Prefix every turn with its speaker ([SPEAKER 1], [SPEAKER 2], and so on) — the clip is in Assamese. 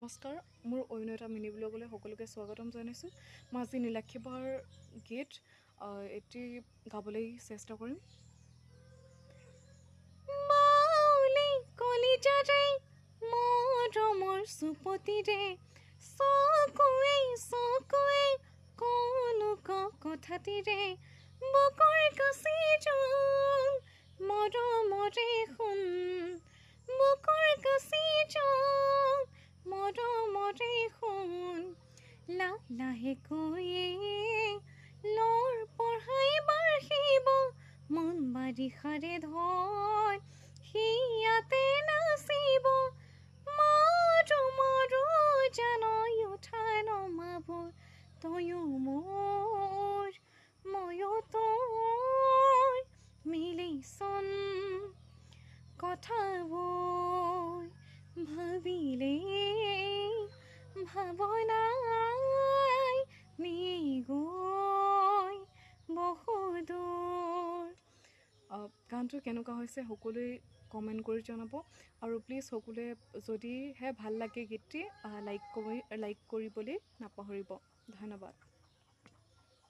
[SPEAKER 1] নমস্কাৰ, মোৰ অন্য এটা মিনি ব্লগলৈ সকলোকে স্বাগতম জনাইছোঁ। মই আজি নীলাক্ষী বাৰ গীত এটি গাবলৈ চেষ্টা কৰিম। বাউলি কলিজাৰে মৰমৰ চুপতিৰে চকুৱে চকুৱে কলুক কথাটিৰে বকৰ কাচি যোন মৰমৰে শুন বকৰ কাচি যোন মৰমৰে শুন লাহে কৈয়ে লৰ পঢ়াই বাঢ়িব মন বাৰিষাৰে ধন হিয়াতে নাচিব মৰমৰো জানৈ উঠা নমাব তয়ো মোৰ ময়ো তোৰ মিলিচোন কথাবোৰ ভাবিলে ভাৱনাই নিয়ে গৈ বহুদূৰ। গানটো কেনেকুৱা হৈছে সকলোৱে কমেণ্ট কৰি জনাব আৰু প্লিজ সকলোৱে যদিহে ভাল লাগে গীতটি লাইক কৰিবলৈ নাপাহৰিব। ধন্যবাদ।